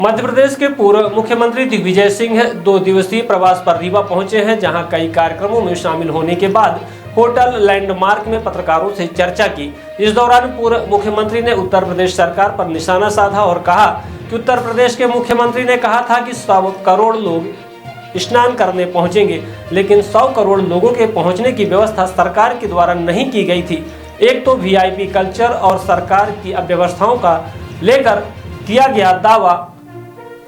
मध्य प्रदेश के पूर्व मुख्यमंत्री दिग्विजय सिंह 2 दिवसीय प्रवास पर रीवा पहुंचे हैं, जहां कई कार्यक्रमों में शामिल होने के बाद होटल लैंडमार्क में पत्रकारों से चर्चा की। इस दौरान पूर्व मुख्यमंत्री ने उत्तर प्रदेश सरकार पर निशाना साधा और कहा कि उत्तर प्रदेश के मुख्यमंत्री ने कहा था कि 100 करोड़ लोग स्नान करने पहुंचेंगे, लेकिन 100 करोड़ लोगों के पहुंचने की व्यवस्था सरकार के द्वारा नहीं की गई थी। एक तो वीआईपी कल्चर और सरकार की अव्यवस्थाओं का लेकर किया गया दावा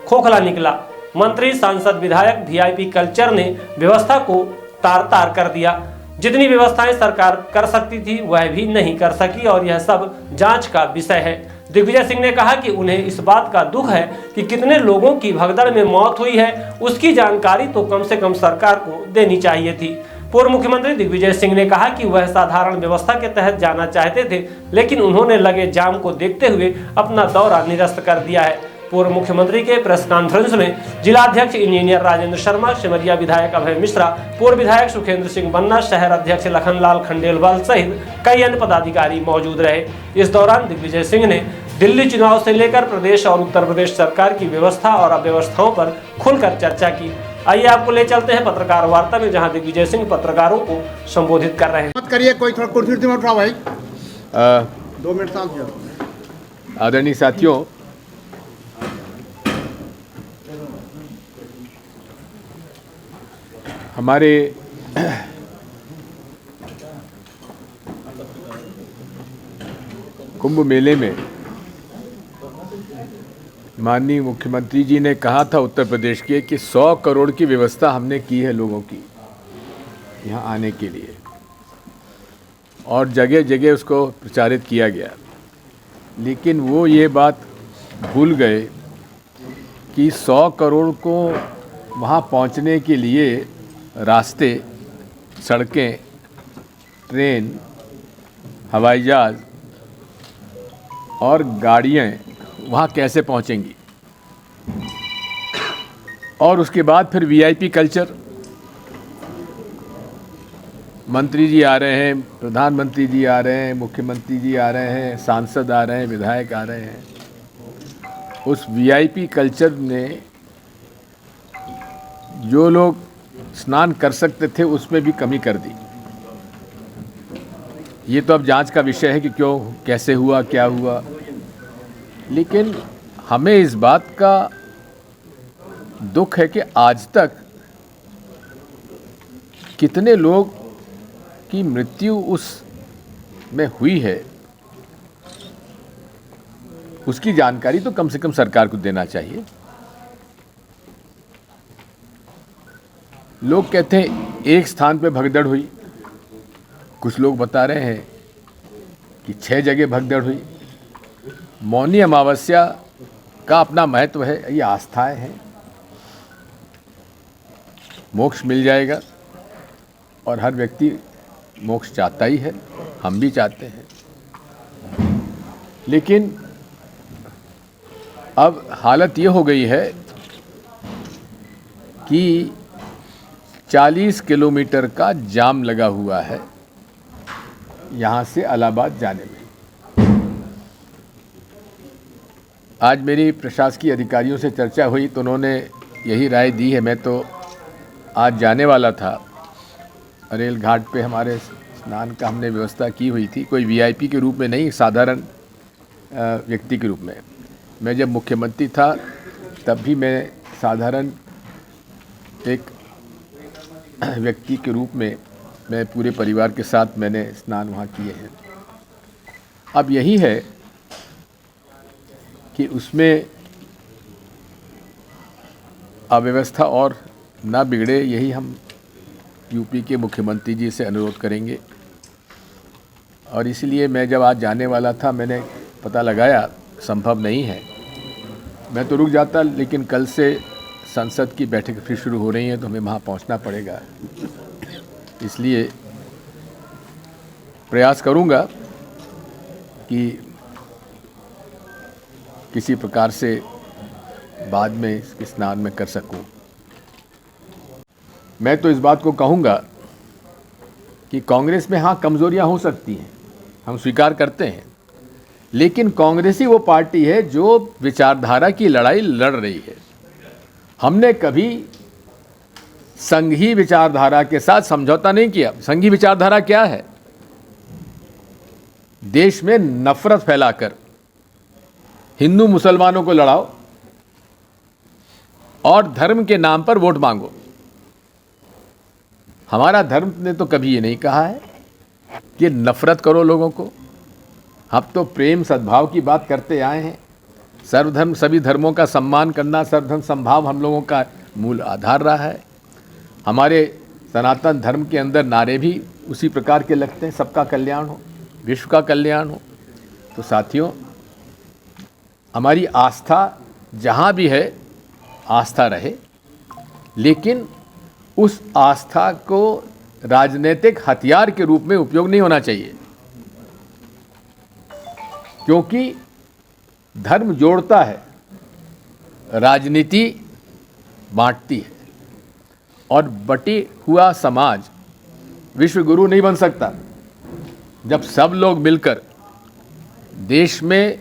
खोखला निकला। मंत्री, सांसद, विधायक वीआईपी कल्चर ने व्यवस्था को तार तार कर दिया। जितनी व्यवस्थाएं सरकार कर सकती थी वह भी नहीं कर सकी और यह सब जांच का विषय है। दिग्विजय सिंह ने कहा कि उन्हें इस बात का दुख है कि कितने लोगों की भगदड़ में मौत हुई है, उसकी जानकारी तो कम से कम सरकार को देनी चाहिए थी। पूर्व मुख्यमंत्री दिग्विजय सिंह ने कहा कि वह साधारण व्यवस्था के तहत जाना चाहते थे, लेकिन उन्होंने लगे जाम को देखते हुए अपना दौरा निरस्त कर दिया है। पूर्व मुख्यमंत्री के प्रेस कॉन्फ्रेंस में जिलाध्यक्ष इंजीनियर राजेंद्र शर्मा, सिमरिया विधायक अभय मिश्रा, पूर्व विधायक सुखेंद्र सिंह बन्ना, शहर अध्यक्ष लखनलाल खंडेलवाल सहित कई अन्य पदाधिकारी मौजूद रहे। इस दौरान दिग्विजय सिंह ने दिल्ली चुनाव से लेकर प्रदेश और उत्तर प्रदेश सरकार की व्यवस्था और अव्यवस्थाओं पर खुलकर चर्चा की। आइए आपको ले चलते हैं पत्रकार वार्ता में, जहां दिग्विजय सिंह पत्रकारों को संबोधित कर रहे हैं। मत करिए, कोई थोड़ा कुर्सी में उठाओ भाई। 2 मिनट साथ। आदरणीय साथियों, हमारे कुंभ मेले में माननीय मुख्यमंत्री जी ने कहा था उत्तर प्रदेश के कि 100 करोड़ की व्यवस्था हमने की है लोगों की यहाँ आने के लिए, और जगह जगह उसको प्रचारित किया गया। लेकिन वो ये बात भूल गए कि 100 करोड़ को वहाँ पहुँचने के लिए रास्ते, सड़कें, ट्रेन, हवाई जहाज़ और गाड़ियाँ वहाँ कैसे पहुँचेंगी, और उसके बाद फिर वीआईपी कल्चर। मंत्री जी आ रहे हैं, प्रधानमंत्री जी आ रहे हैं, मुख्यमंत्री जी आ रहे हैं, सांसद आ रहे हैं, विधायक आ रहे हैं। उस वीआईपी कल्चर ने जो लोग स्नान कर सकते थे उसमें भी कमी कर दी। ये तो अब जांच का विषय है कि क्यों, कैसे हुआ, क्या हुआ। लेकिन हमें इस बात का दुख है कि आज तक कितने लोग की मृत्यु उस में हुई है, उसकी जानकारी तो कम से कम सरकार को देना चाहिए। लोग कहते हैं एक स्थान पे भगदड़ हुई, कुछ लोग बता रहे हैं कि 6 जगह भगदड़ हुई। मौनी अमावस्या का अपना महत्व है, ये आस्थाएं हैं। मोक्ष मिल जाएगा और हर व्यक्ति मोक्ष चाहता ही है, हम भी चाहते हैं। लेकिन अब हालत ये हो गई है कि 40 किलोमीटर का जाम लगा हुआ है यहाँ से इलाहाबाद जाने में। आज मेरी प्रशासकीय अधिकारियों से चर्चा हुई तो उन्होंने यही राय दी है। मैं तो आज जाने वाला था, रेल घाट पे हमारे स्नान का हमने व्यवस्था की हुई थी, कोई वीआईपी के रूप में नहीं, साधारण व्यक्ति के रूप में। मैं जब मुख्यमंत्री था तब भी मैं साधारण एक व्यक्ति के रूप में मैं पूरे परिवार के साथ मैंने स्नान वहाँ किए हैं। अब यही है कि उसमें अव्यवस्था और ना बिगड़े, यही हम यूपी के मुख्यमंत्री जी से अनुरोध करेंगे। और इसलिए मैं जब आज जाने वाला था, मैंने पता लगाया संभव नहीं है, मैं तो रुक जाता, लेकिन कल से संसद की बैठक फिर शुरू हो रही है तो हमें वहाँ पहुँचना पड़ेगा। इसलिए प्रयास करूँगा कि किसी प्रकार से बाद में इसके स्नान में कर सकूँ। मैं तो इस बात को कहूँगा कि कांग्रेस में हाँ कमज़ोरियाँ हो सकती हैं, हम स्वीकार करते हैं, लेकिन कांग्रेस ही वो पार्टी है जो विचारधारा की लड़ाई लड़ रही है। हमने कभी संघी विचारधारा के साथ समझौता नहीं किया। संघी विचारधारा क्या है? देश में नफरत फैलाकर हिंदू मुसलमानों को लड़ाओ और धर्म के नाम पर वोट मांगो। हमारा धर्म ने तो कभी ये नहीं कहा है कि नफरत करो लोगों को। हम तो प्रेम सद्भाव की बात करते आए हैं। सर्वधर्म सभी धर्मों का सम्मान करना, सर्वधर्म समभाव हम लोगों का मूल आधार रहा है। हमारे सनातन धर्म के अंदर नारे भी उसी प्रकार के लगते हैं, सबका कल्याण हो, विश्व का कल्याण हो। तो साथियों, हमारी आस्था जहाँ भी है आस्था रहे, लेकिन उस आस्था को राजनीतिक हथियार के रूप में उपयोग नहीं होना चाहिए, क्योंकि धर्म जोड़ता है, राजनीति बांटती है। और बटी हुआ समाज विश्व गुरु नहीं बन सकता। जब सब लोग मिलकर देश में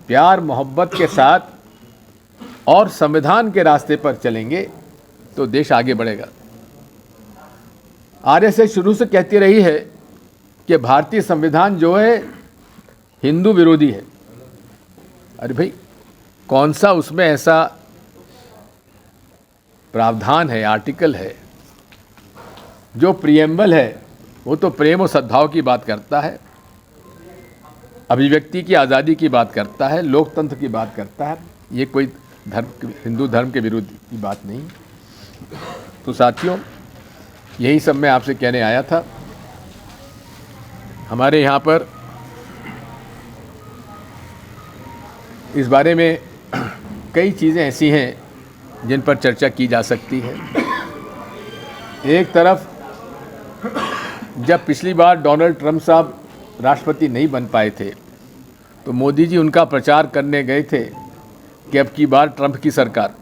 प्यार मोहब्बत के साथ और संविधान के रास्ते पर चलेंगे तो देश आगे बढ़ेगा। आरएसएस शुरू से कहती रही है कि भारतीय संविधान जो है हिंदू विरोधी है। अरे भाई, कौन सा उसमें ऐसा प्रावधान है, आर्टिकल है जो प्रियम्बल है? वो तो प्रेम और सद्भाव की बात करता है, अभिव्यक्ति की आज़ादी की बात करता है, लोकतंत्र की बात करता है। ये कोई धर्म, हिंदू धर्म के विरुद्ध की बात नहीं। तो साथियों, यही सब मैं आपसे कहने आया था। हमारे यहाँ पर इस बारे में कई चीज़ें ऐसी हैं जिन पर चर्चा की जा सकती है। एक तरफ जब पिछली बार डोनाल्ड ट्रंप साहब राष्ट्रपति नहीं बन पाए थे तो मोदी जी उनका प्रचार करने गए थे कि अब की बार ट्रंप की सरकार।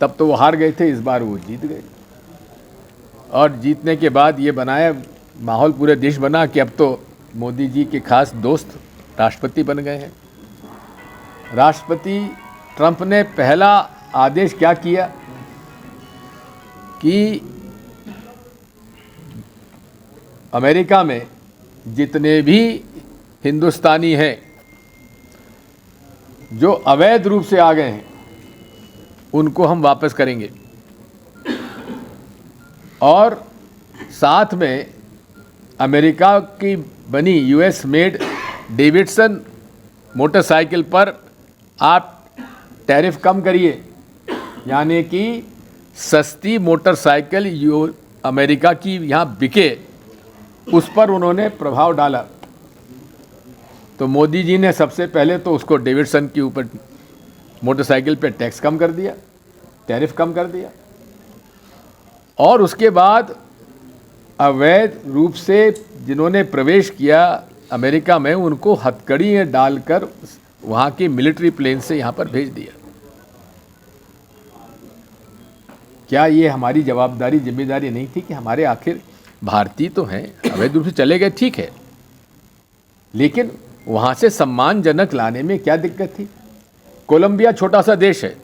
तब तो वो हार गए थे, इस बार वो जीत गए। और जीतने के बाद ये बनाया माहौल पूरे देश बना कि अब तो मोदी जी के खास दोस्त राष्ट्रपति बन गए हैं। राष्ट्रपति ट्रंप ने पहला आदेश क्या किया कि अमेरिका में जितने भी हिंदुस्तानी हैं जो अवैध रूप से आ गए हैं उनको हम वापस करेंगे, और साथ में अमेरिका की बनी यूएस मेड डेविडसन मोटरसाइकिल पर आप टैरिफ कम करिए, यानी कि सस्ती मोटरसाइकिल अमेरिका की यहाँ बिके, उस पर उन्होंने प्रभाव डाला। तो मोदी जी ने सबसे पहले तो उसको डेविडसन के ऊपर मोटरसाइकिल पे टैक्स कम कर दिया, टैरिफ कम कर दिया, और उसके बाद अवैध रूप से जिन्होंने प्रवेश किया अमेरिका में उनको हथकड़ी डालकर वहाँ की मिलिट्री प्लेन से यहाँ पर भेज दिया। क्या ये हमारी जवाबदारी जिम्मेदारी नहीं थी कि हमारे आखिर भारतीय तो हैं, अवैध रूप से चले गए, ठीक है, लेकिन वहाँ से सम्मानजनक लाने में क्या दिक्कत थी? कोलंबिया छोटा सा देश है।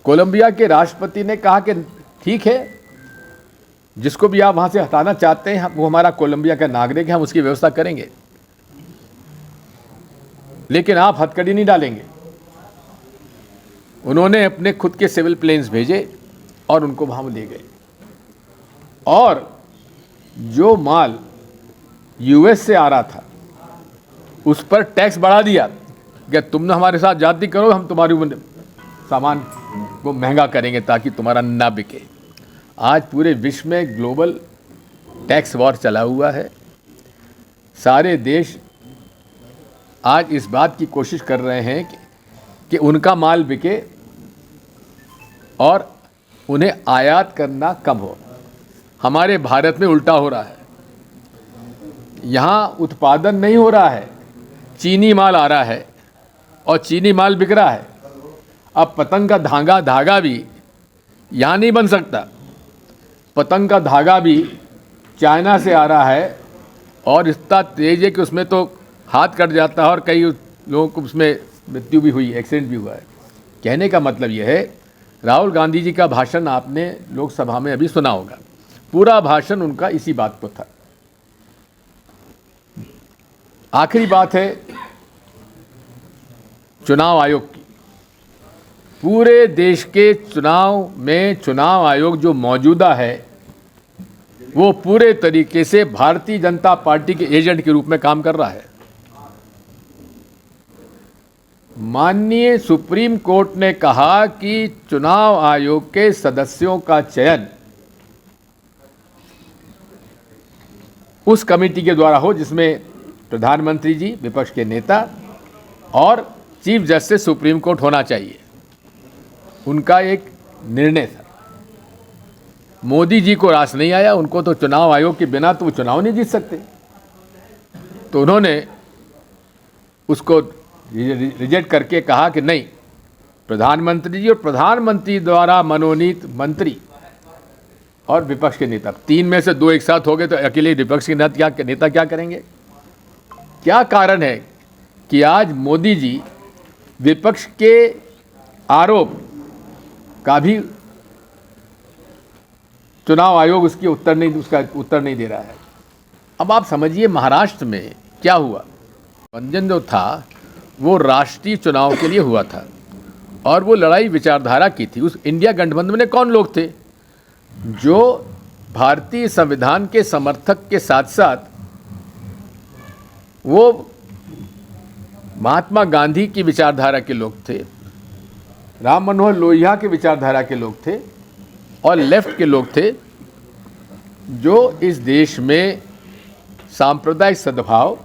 कोलंबिया के राष्ट्रपति ने कहा कि ठीक है, जिसको भी आप वहाँ से हटाना चाहते हैं वो हमारा कोलंबिया का नागरिक है, हम उसकी व्यवस्था करेंगे, लेकिन आप हथकड़ी नहीं डालेंगे। उन्होंने अपने खुद के सिविल प्लेन्स भेजे और उनको वहाँ ले गए, और जो माल यूएस से आ रहा था उस पर टैक्स बढ़ा दिया कि तुमने हमारे साथ जाति करो, हम तुम्हारी सामान को महंगा करेंगे ताकि तुम्हारा ना बिके। आज पूरे विश्व में ग्लोबल टैक्स वॉर चला हुआ है। सारे देश आज इस बात की कोशिश कर रहे हैं कि उनका माल बिके और उन्हें आयात करना कम हो। हमारे भारत में उल्टा हो रहा है, यहाँ उत्पादन नहीं हो रहा है, चीनी माल आ रहा है और चीनी माल बिक रहा है। अब पतंग का धागा भी यहाँ नहीं बन सकता, पतंग का धागा भी चाइना से आ रहा है और इतना तेज है कि उसमें तो हाथ कट जाता है और कई लोगों को उसमें मृत्यु भी हुई, एक्सीडेंट भी हुआ है। कहने का मतलब यह है, राहुल गांधी जी का भाषण आपने लोकसभा में अभी सुना होगा, पूरा भाषण उनका इसी बात पर था। आखिरी बात है चुनाव आयोग की। पूरे देश के चुनाव में चुनाव आयोग जो मौजूदा है वो पूरे तरीके से भारतीय जनता पार्टी के एजेंट के रूप में काम कर रहा है। माननीय सुप्रीम कोर्ट ने कहा कि चुनाव आयोग के सदस्यों का चयन उस कमेटी के द्वारा हो जिसमें प्रधानमंत्री जी, विपक्ष के नेता और चीफ जस्टिस सुप्रीम कोर्ट होना चाहिए। उनका एक निर्णय था। मोदी जी को रास नहीं आया, उनको तो चुनाव आयोग के बिना तो वो चुनाव नहीं जीत सकते, तो उन्होंने उसको रिजेक्ट करके कहा कि नहीं, प्रधानमंत्री जी और प्रधानमंत्री द्वारा मनोनीत मंत्री और विपक्ष के नेता, तीन में से दो एक साथ हो गए तो अकेले विपक्ष के नेता क्या करेंगे? क्या कारण है कि आज मोदी जी विपक्ष के आरोप का भी चुनाव आयोग उसका उत्तर नहीं दे रहा है? अब आप समझिए महाराष्ट्र में क्या हुआ। गठबंधन जो था वो राष्ट्रीय चुनाव के लिए हुआ था और वो लड़ाई विचारधारा की थी। उस इंडिया गठबंधन में कौन लोग थे जो भारतीय संविधान के समर्थक के साथ साथ वो महात्मा गांधी की विचारधारा के लोग थे, राम मनोहर लोहिया की विचारधारा के लोग थे और लेफ्ट के लोग थे, जो इस देश में सांप्रदायिक सद्भाव,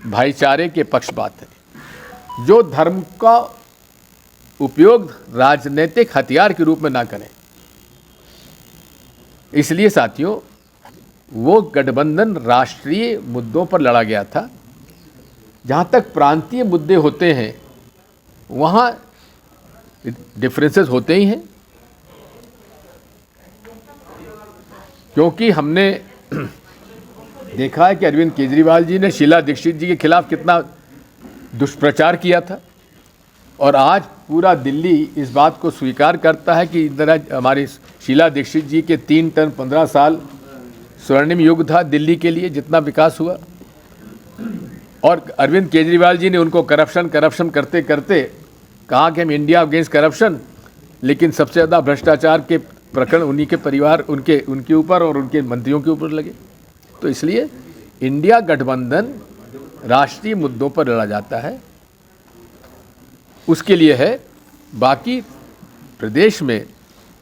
भाईचारे के पक्षपात है, जो धर्म का उपयोग राजनीतिक हथियार के रूप में ना करें। इसलिए साथियों, वो गठबंधन राष्ट्रीय मुद्दों पर लड़ा गया था। जहाँ तक प्रांतीय मुद्दे होते हैं वहाँ डिफरेंसेस होते ही हैं, क्योंकि हमने देखा है कि अरविंद केजरीवाल जी ने शीला दीक्षित जी के खिलाफ कितना दुष्प्रचार किया था और आज पूरा दिल्ली इस बात को स्वीकार करता है कि इधर हमारी शीला दीक्षित जी के 3 टर्म 15 साल स्वर्णिम युग था दिल्ली के लिए, जितना विकास हुआ। और अरविंद केजरीवाल जी ने उनको करप्शन करते करते कहा कि हम इंडिया अगेंस्ट करप्शन, लेकिन सबसे ज़्यादा भ्रष्टाचार के प्रकरण उन्हीं के परिवार उनके ऊपर और उनके मंत्रियों के ऊपर लगे। तो इसलिए इंडिया गठबंधन राष्ट्रीय मुद्दों पर लड़ा जाता है, उसके लिए है। बाकी प्रदेश में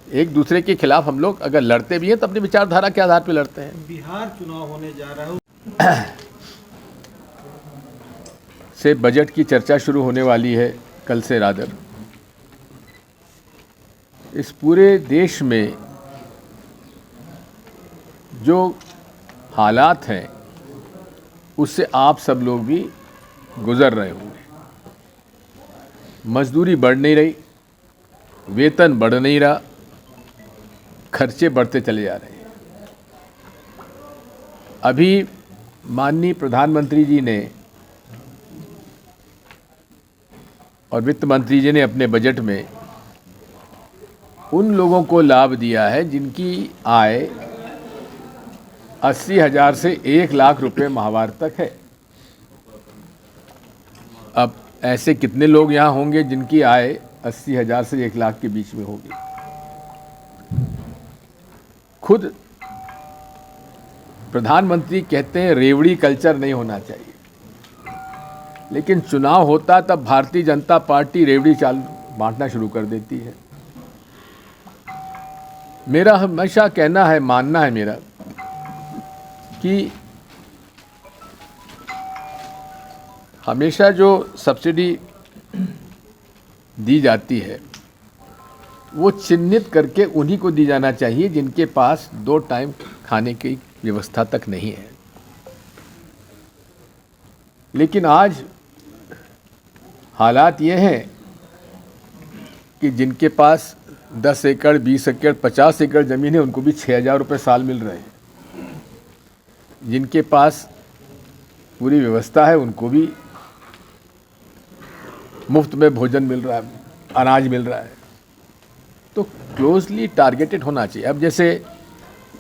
एक दूसरे के खिलाफ हम लोग अगर लड़ते भी हैं तो अपनी विचारधारा के आधार पर लड़ते हैं। बिहार चुनाव होने जा रहा है, से बजट की चर्चा शुरू होने वाली है कल से रादर। इस पूरे देश में जो हालात हैं उससे आप सब लोग भी गुजर रहे होंगे। मजदूरी बढ़ नहीं रही, वेतन बढ़ नहीं रहा, खर्चे बढ़ते चले जा रहे हैं। अभी माननीय प्रधानमंत्री जी ने और वित्त मंत्री जी ने अपने बजट में उन लोगों को लाभ दिया है जिनकी आय 80,000 से 1 लाख रुपए माहवार तक है। अब ऐसे कितने लोग यहाँ होंगे जिनकी आय 80,000 से 1 लाख के बीच में होगी? खुद प्रधानमंत्री कहते हैं रेवड़ी कल्चर नहीं होना चाहिए, लेकिन चुनाव होता तब भारतीय जनता पार्टी रेवड़ी बांटना शुरू कर देती है। मेरा हमेशा कहना है, मानना है मेरा, कि हमेशा जो सब्सिडी दी जाती है वो चिन्हित करके उन्हीं को दी जाना चाहिए जिनके पास 2 टाइम खाने की व्यवस्था तक नहीं है। लेकिन आज हालात ये हैं कि जिनके पास 10 एकड़, 20 एकड़, 50 एकड़ ज़मीन है उनको भी 6,000 रुपये साल मिल रहे हैं। जिनके पास पूरी व्यवस्था है, उनको भी मुफ्त में भोजन मिल रहा है, अनाज मिल रहा है। तो क्लोजली टारगेटेड होना चाहिए। अब जैसे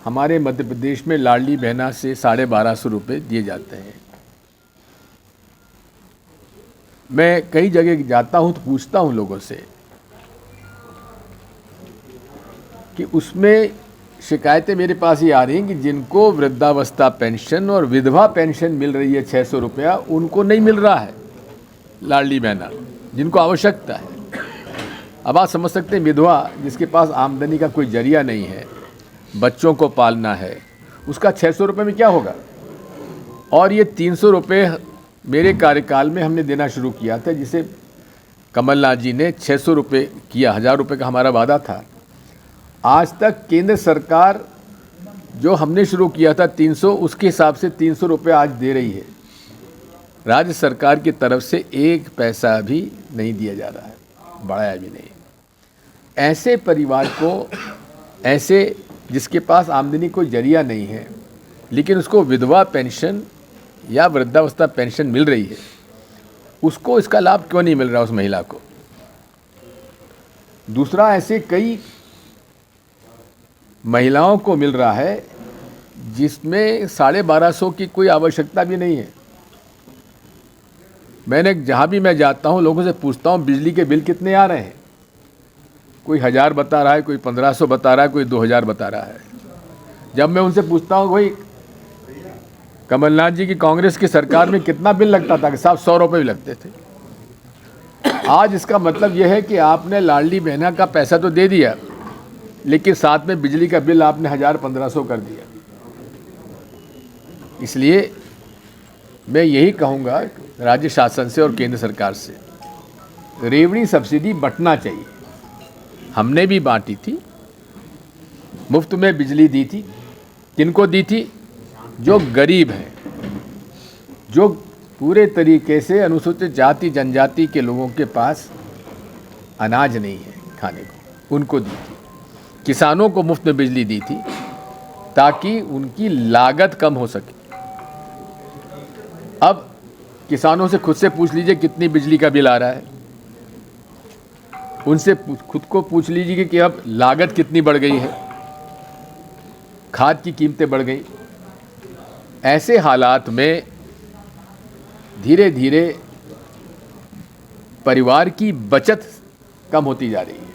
हमारे मध्य प्रदेश में लाडली बहना से 1250 रुपये दिए जाते हैं। मैं कई जगह जाता हूं तो पूछता हूं लोगों से कि उसमें शिकायतें मेरे पास ये आ रही हैं कि जिनको वृद्धावस्था पेंशन और विधवा पेंशन मिल रही है 600 रुपया, उनको नहीं मिल रहा है लाडली बहना, जिनको आवश्यकता है। अब आप समझ सकते हैं, विधवा जिसके पास आमदनी का कोई जरिया नहीं है, बच्चों को पालना है, उसका 600 रुपये में क्या होगा। और ये 300 रुपये मेरे कार्यकाल में हमने देना शुरू किया था, जिसे कमलनाथ जी ने 600 रुपये किया। 1000 रुपये का हमारा वादा था। आज तक केंद्र सरकार जो हमने शुरू किया था 300, उसके हिसाब से 300 रुपये आज दे रही है। राज्य सरकार की तरफ से एक पैसा भी नहीं दिया जा रहा है, बढ़ाया भी नहीं। ऐसे परिवार को, ऐसे जिसके पास आमदनी कोई जरिया नहीं है लेकिन उसको विधवा पेंशन या वृद्धावस्था पेंशन मिल रही है, उसको इसका लाभ क्यों नहीं मिल रहा उस महिला को। दूसरा, ऐसे कई महिलाओं को मिल रहा है जिसमें 1250 की कोई आवश्यकता भी नहीं है। मैंने जहाँ भी मैं जाता हूँ लोगों से पूछता हूँ बिजली के बिल कितने आ रहे हैं। कोई 1000 बता रहा है, कोई 1500 बता रहा है, कोई 2000 बता रहा है। जब मैं उनसे पूछता हूँ भाई कमलनाथ जी की कांग्रेस की सरकार में कितना बिल लगता था, कि साहब 100 रुपये भी लगते थे। आज इसका मतलब यह है कि आपने लाडली बहना का पैसा तो दे दिया, लेकिन साथ में बिजली का बिल आपने 1000-1500 कर दिया। इसलिए मैं यही कहूँगा राज्य शासन से और केंद्र सरकार से, रेवड़ी सब्सिडी बंटना चाहिए। हमने भी बांटी थी, मुफ्त में बिजली दी थी। किनको दी थी? जो गरीब हैं, जो पूरे तरीके से अनुसूचित जाति जनजाति के लोगों के पास अनाज नहीं है खाने को, उनको दी थी। किसानों को मुफ्त में बिजली दी थी ताकि उनकी लागत कम हो सके। अब किसानों से खुद से पूछ लीजिए कितनी बिजली का बिल आ रहा है। उनसे खुद को पूछ लीजिए कि अब लागत कितनी बढ़ गई है, खाद की कीमतें बढ़ गई। ऐसे हालात में धीरे धीरे परिवार की बचत कम होती जा रही है।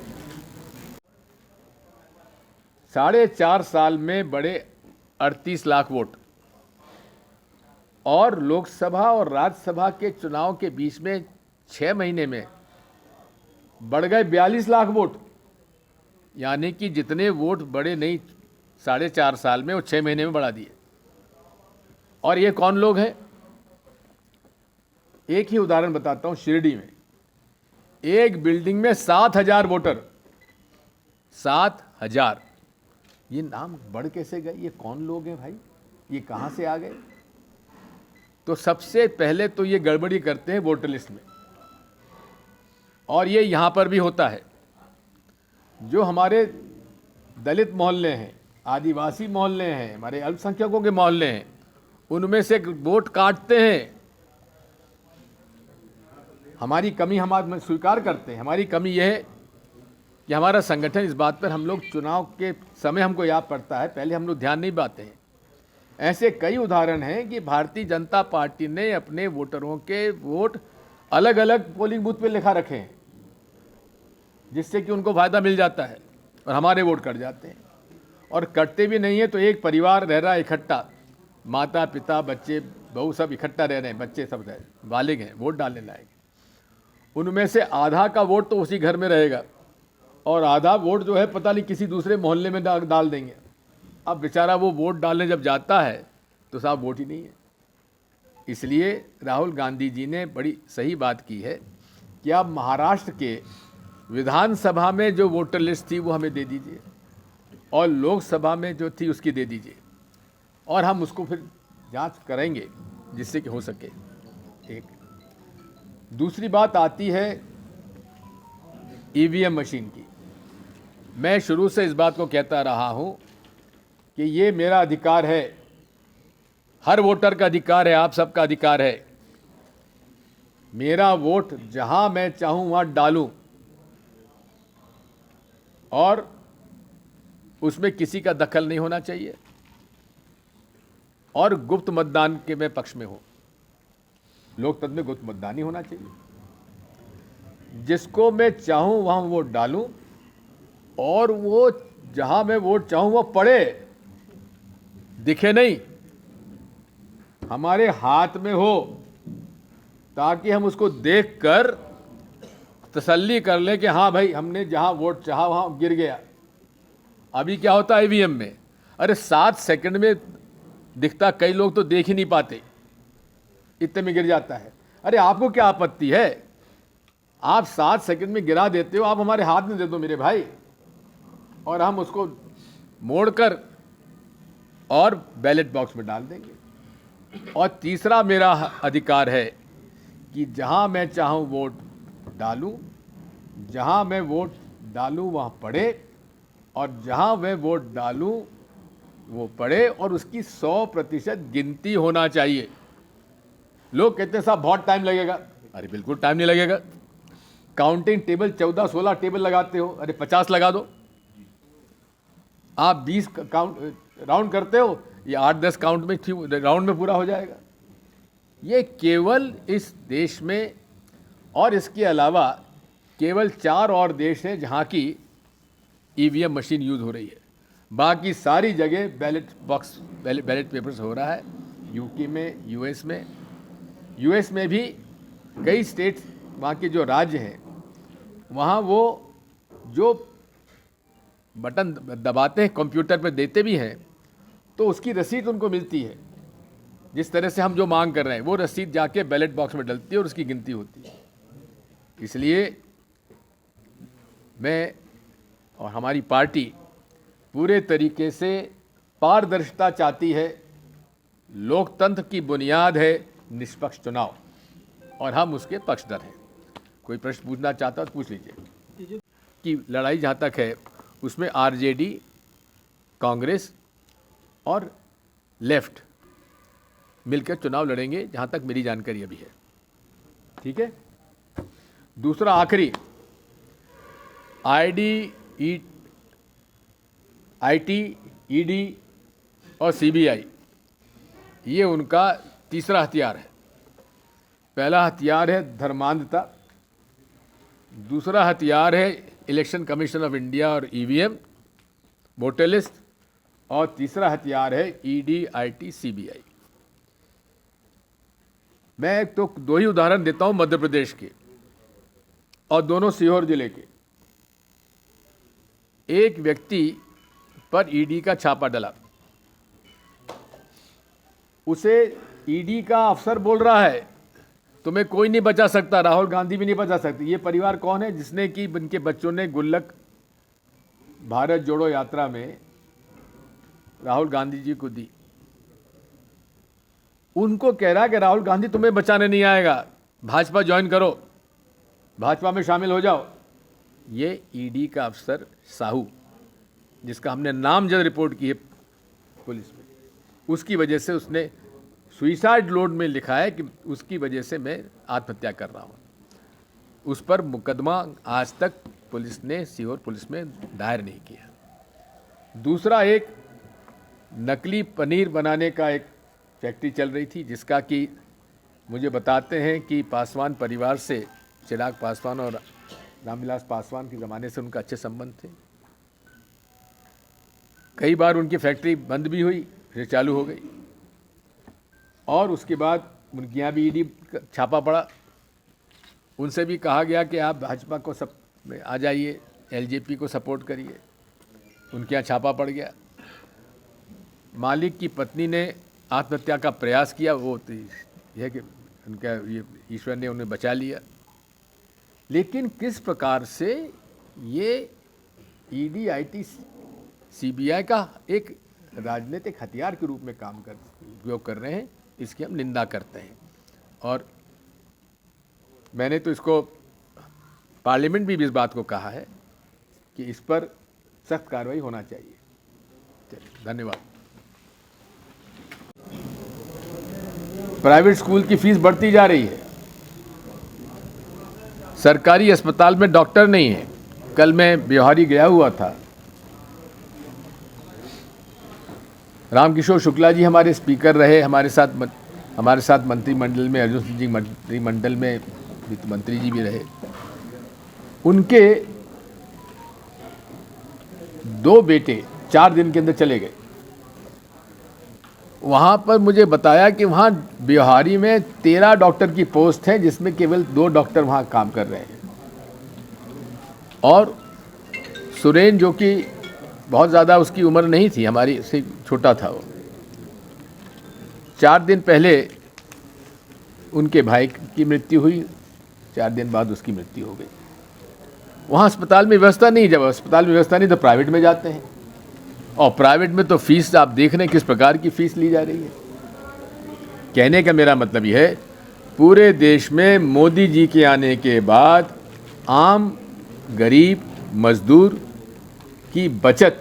4.5 साल में बढ़े 38 लाख वोट, और लोकसभा और राज्यसभा के चुनाव के बीच में 6 महीने में बढ़ गए 42 लाख वोट। यानी कि जितने वोट बढ़े नहीं 4.5 साल में, वो 6 महीने में बढ़ा दिए। और ये कौन लोग हैं? एक ही उदाहरण बताता हूं। शिरडी में एक बिल्डिंग में 7000 वोटर, 7000। ये नाम बढ़ कैसे गए? ये कौन लोग हैं भाई? ये कहां से आ गए? तो सबसे पहले तो ये गड़बड़ी करते हैं वोटर लिस्ट में, और ये यहां पर भी होता है। जो हमारे दलित मोहल्ले हैं, आदिवासी मोहल्ले हैं, हमारे अल्पसंख्यकों के मोहल्ले हैं, उनमें से वोट काटते हैं। हमारी कमी हम स्वीकार करते हैं। हमारी कमी यह है कि हमारा संगठन, इस बात पर हम लोग चुनाव के समय हमको याद पड़ता है, पहले हम लोग ध्यान नहीं पाते हैं। ऐसे कई उदाहरण हैं कि भारतीय जनता पार्टी ने अपने वोटरों के वोट अलग अलग पोलिंग बूथ पे लिखा रखे हैं, जिससे कि उनको फायदा मिल जाता है और हमारे वोट कट जाते हैं। और कटते भी नहीं है तो एक परिवार रह रहा है इकट्ठा, माता पिता बच्चे बहू सब इकट्ठा रह रहे हैं, बच्चे सब बालिग हैं, वोट डालने लायक। उनमें से आधा का वोट तो उसी घर में रहेगा और आधा वोट जो है पता नहीं किसी दूसरे मोहल्ले में डाल देंगे। अब बेचारा वो वोट डालने जब जाता है तो साहब वोट ही नहीं है। इसलिए राहुल गांधी जी ने बड़ी सही बात की है कि आप महाराष्ट्र के विधानसभा में जो वोटर लिस्ट थी वो हमें दे दीजिए, और लोकसभा में जो थी उसकी दे दीजिए, और हम उसको फिर जांच करेंगे जिससे कि हो सके। एक दूसरी बात आती है ईवीएम मशीन की। मैं शुरू से इस बात को कहता रहा हूं कि ये मेरा अधिकार है हर वोटर का अधिकार है, आप सबका अधिकार है। मेरा वोट जहां मैं चाहूं वहां डालूं और उसमें किसी का दखल नहीं होना चाहिए और गुप्त मतदान के मैं पक्ष में हूं। लोकतंत्र में गुप्त मतदान ही होना चाहिए। जिसको मैं चाहूं वहां वोट डालूं और वो जहां मैं वोट चाहूं वो पड़े, दिखे नहीं, हमारे हाथ में हो, ताकि हम उसको देखकर तसल्ली कर ले कि हाँ भाई हमने जहां वोट चाहा वहां गिर गया। अभी क्या होता है ईवीएम में, अरे 7 सेकंड में दिखता, कई लोग तो देख ही नहीं पाते, इतने में गिर जाता है। अरे आपको क्या आपत्ति है, आप 7 सेकंड में गिरा देते हो, आप हमारे हाथ में दे दो मेरे भाई, और हम उसको मोड़कर और बैलेट बॉक्स में डाल देंगे। और तीसरा मेरा अधिकार है कि जहां मैं चाहूं वोट डालूं, जहां मैं वोट डालूं वहां पड़े, और जहां मैं वोट डालूं वो पड़े, और उसकी 100% गिनती होना चाहिए। लोग कहते हैं साहब बहुत टाइम लगेगा। अरे बिल्कुल टाइम नहीं लगेगा। काउंटिंग टेबल 14-16 टेबल लगाते हो, अरे 50 लगा दो। आप 20 राउंड करते हो, ये 8-10 काउंट में राउंड में पूरा हो जाएगा। ये केवल इस देश में और इसके अलावा केवल 4 और देश हैं जहां की ईवीएम मशीन यूज हो रही है। बाकी सारी जगह बैलेट बॉक्स, बैलेट पेपर्स हो रहा है। यूके में, यूएस में भी कई स्टेट्स, वहाँ के जो राज्य हैं, वहाँ वो जो बटन दबाते हैं कंप्यूटर पे देते भी हैं, तो उसकी रसीद उनको मिलती है। जिस तरह से हम जो मांग कर रहे हैं वो रसीद जाके बैलेट बॉक्स में डलती है और उसकी गिनती होती है। इसलिए मैं और हमारी पार्टी पूरे तरीके से पारदर्शिता चाहती है। लोकतंत्र की बुनियाद है निष्पक्ष चुनाव, और हम उसके पक्षधर हैं। कोई प्रश्न पूछना चाहता तो पूछ लीजिए। कि लड़ाई जहाँ तक है उसमें आरजेडी, कांग्रेस और लेफ्ट मिलकर चुनाव लड़ेंगे, जहाँ तक मेरी जानकारी अभी है। ठीक है। दूसरा आखिरी, आईटी, ईडी और सीबीआई, ये उनका तीसरा हथियार है। पहला हथियार है धर्मांधता, दूसरा हथियार है इलेक्शन कमीशन ऑफ इंडिया और ईवीएम, वोटर लिस्ट, और तीसरा हथियार है ईडी, आईटी, सीबीआई। मैं तो 2 ही उदाहरण देता हूं मध्य प्रदेश के, और दोनों सीहोर जिले के। एक व्यक्ति पर ईडी का छापा डला, उसे ईडी का अफसर बोल रहा है तुम्हें कोई नहीं बचा सकता, राहुल गांधी भी नहीं बचा सकती। ये परिवार कौन है? जिसने कि उनके बच्चों ने गुल्लक भारत जोड़ो यात्रा में राहुल गांधी जी को दी। उनको कह रहा है कि राहुल गांधी तुम्हें बचाने नहीं आएगा, भाजपा ज्वाइन करो, भाजपा में शामिल हो जाओ। ये ईडी का अफसर साहू, जिसका हमने नामजद रिपोर्ट की है पुलिस में, उसकी वजह से उसने सुइसाइड नोट में लिखा है कि उसकी वजह से मैं आत्महत्या कर रहा हूं। उस पर मुकदमा आज तक पुलिस ने, सीहोर पुलिस में दायर नहीं किया। दूसरा, एक नकली पनीर बनाने का एक फैक्ट्री चल रही थी, जिसका कि मुझे बताते हैं कि पासवान परिवार से, चिराग पासवान और रामविलास पासवान के ज़माने से उनका अच्छे संबंध थे। कई बार उनकी फैक्ट्री बंद भी हुई, फिर चालू हो गई, और उसके बाद उनके यहाँ भी ईडी छापा पड़ा। उनसे भी कहा गया कि आप भाजपा को सब में आ जाइए, एलजेपी को सपोर्ट करिए। उनके यहाँ छापा पड़ गया। मालिक की पत्नी ने आत्महत्या का प्रयास किया, वो यह कि उनका ये ईश्वर ने उन्हें बचा लिया। लेकिन किस प्रकार से ये ईडी, आईटी, सीबीआई का एक राजनीतिक हथियार के रूप में उपयोग कर रहे हैं, इसकी हम निंदा करते हैं। और मैंने तो इसको पार्लियामेंट भी इस बात को कहा है कि इस पर सख्त कार्रवाई होना चाहिए। चलिए, धन्यवाद। प्राइवेट स्कूल की फीस बढ़ती जा रही है, सरकारी अस्पताल में डॉक्टर नहीं है। कल मैं बिहारी गया हुआ था, रामकिशोर शुक्ला जी हमारे स्पीकर रहे, हमारे साथ मंत्रिमंडल में, अर्जुन सिंह जी मंत्रिमंडल में वित्त मंत्री जी भी रहे। उनके 2 बेटे 4 दिन के अंदर चले गए। वहाँ पर मुझे बताया कि वहाँ बिहारी में 13 डॉक्टर की पोस्ट है, जिसमें केवल 2 डॉक्टर वहाँ काम कर रहे हैं। और सुरेन, जो कि बहुत ज़्यादा उसकी उम्र नहीं थी, हमारी से छोटा था, वो 4 दिन पहले उनके भाई की मृत्यु हुई, 4 दिन बाद उसकी मृत्यु हो गई। वहाँ अस्पताल में व्यवस्था नहीं, जब अस्पताल में व्यवस्था नहीं तो प्राइवेट में जाते हैं, और प्राइवेट में तो फीस आप देख रहे हैं किस प्रकार की फीस ली जा रही है। कहने का मेरा मतलब यह है, पूरे देश में मोदी जी के आने के बाद आम गरीब मजदूर की बचत,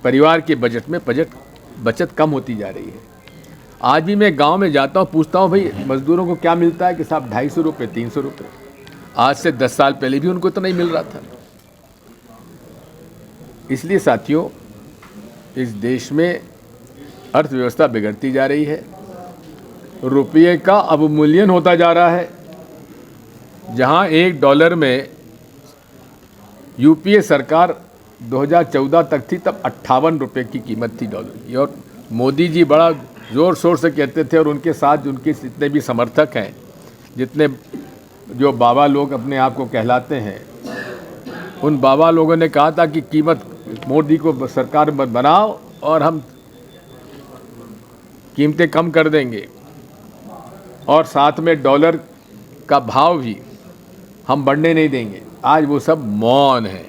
परिवार के बजट में बचत कम होती जा रही है। आज भी मैं गांव में जाता हूं, पूछता हूं भाई मजदूरों को क्या मिलता है, कि साहब 250 रुपये 300 रुपये। आज से 10 साल पहले भी उनको तो नहीं मिल रहा था। इसलिए साथियों, इस देश में अर्थव्यवस्था बिगड़ती जा रही है, रुपये का अवमूल्यन होता जा रहा है। जहां $1 में यूपीए सरकार 2014 तक थी, तब 58 रुपये की कीमत थी डॉलर की। और मोदी जी बड़ा ज़ोर शोर से कहते थे, और उनके साथ उनके जितने भी समर्थक हैं, जितने जो बाबा लोग अपने आप को कहलाते हैं, उन बाबा लोगों ने कहा था कि कीमत मोदी को सरकार बनाओ और हम कीमतें कम कर देंगे, और साथ में डॉलर का भाव भी हम बढ़ने नहीं देंगे। आज वो सब मौन है,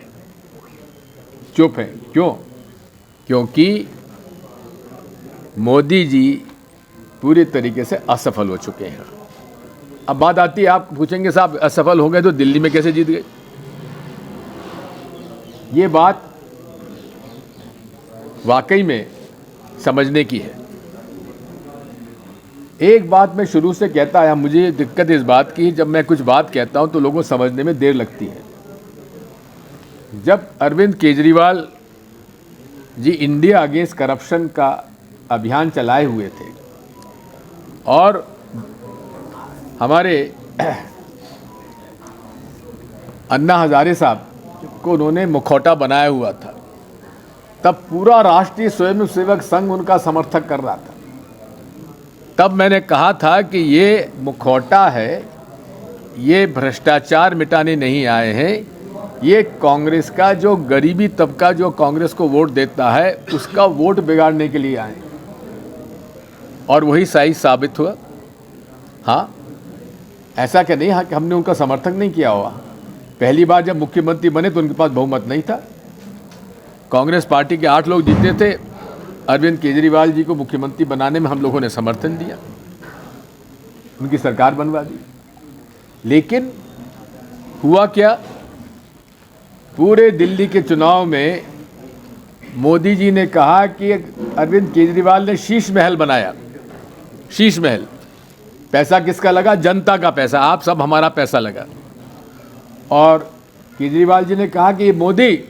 चुप है। क्यों? क्योंकि मोदी जी पूरी तरीके से असफल हो चुके हैं। अब बात आती है, आप पूछेंगे साहब असफल हो गए तो दिल्ली में कैसे जीत गए? ये बात वाकई में समझने की है। एक बात मैं शुरू से कहता आया, मुझे दिक्कत इस बात की, जब मैं कुछ बात कहता हूं तो लोगों को समझने में देर लगती है। जब Arvind Kejriwal ji India against corruption का अभियान चलाए हुए थे, और हमारे अन्ना हजारे साहब को उन्होंने मुखौटा बनाया हुआ था, तब पूरा राष्ट्रीय स्वयंसेवक संघ उनका समर्थन कर रहा था। तब मैंने कहा था कि ये मुखौटा है, ये भ्रष्टाचार मिटाने नहीं आए हैं, ये कांग्रेस का जो गरीबी तबका जो कांग्रेस को वोट देता है, उसका वोट बिगाड़ने के लिए आए। और वही सही साबित हुआ। हाँ, ऐसा क्या नहीं, हाँ कि हमने उनका समर्थन नहीं किया हुआ। पहली बार जब मुख्यमंत्री बने तो उनके पास बहुमत नहीं था, कांग्रेस पार्टी के 8 लोग जीते थे। अरविंद केजरीवाल जी को मुख्यमंत्री बनाने में हम लोगों ने समर्थन दिया, उनकी सरकार बनवा दी। लेकिन हुआ क्या, पूरे दिल्ली के चुनाव में मोदी जी ने कहा कि अरविंद केजरीवाल ने शीश महल बनाया। शीश महल, पैसा किसका लगा? जनता का पैसा, आप सब हमारा पैसा लगा। और केजरीवाल जी ने कहा कि मोदी,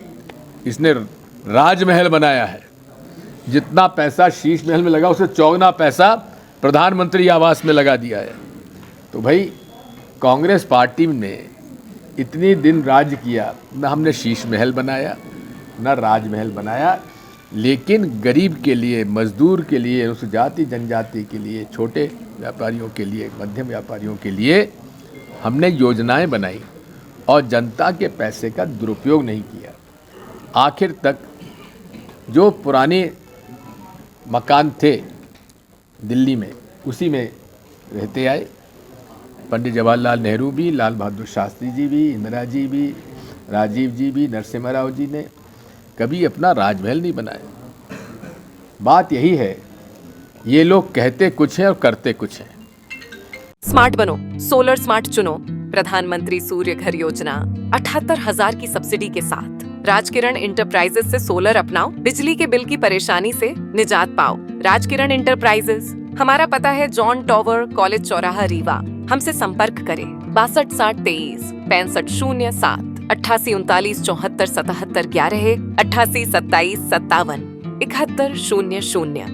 इसने राजमहल बनाया है, जितना पैसा शीश महल में लगा उससे 4 पैसा प्रधानमंत्री आवास में लगा दिया है। तो भाई कांग्रेस पार्टी ने इतनी दिन राज किया, न हमने शीश महल बनाया न राजमहल बनाया, लेकिन गरीब के लिए, मजदूर के लिए, उस जाति जनजाति के लिए, छोटे व्यापारियों के लिए, मध्यम व्यापारियों के लिए हमने योजनाएं बनाई और जनता के पैसे का दुरुपयोग नहीं किया। आखिर तक जो पुराने मकान थे दिल्ली में, उसी में रहते आए। पंडित जवाहरलाल नेहरू भी, लाल बहादुर शास्त्री जी भी, इंदिरा जी भी, राजीव जी भी, नरसिम्हा राव जी ने कभी अपना राजमहल नहीं बनाया। बात यही है, ये लोग कहते कुछ हैं और करते कुछ हैं। स्मार्ट बनो, सोलर स्मार्ट चुनो। प्रधानमंत्री सूर्य घर योजना 78,000 की सब्सिडी के साथ राजकिरण इंटरप्राइजेस से सोलर अपनाओ, बिजली के बिल की परेशानी से निजात पाओ। राजकिरण इंटरप्राइजेस, हमारा पता है जॉन टॉवर, कॉलेज चौराहा, रीवा। हमसे संपर्क करें 62 60 23 65 07 88 39 74 77 11 88 27 57 71 00।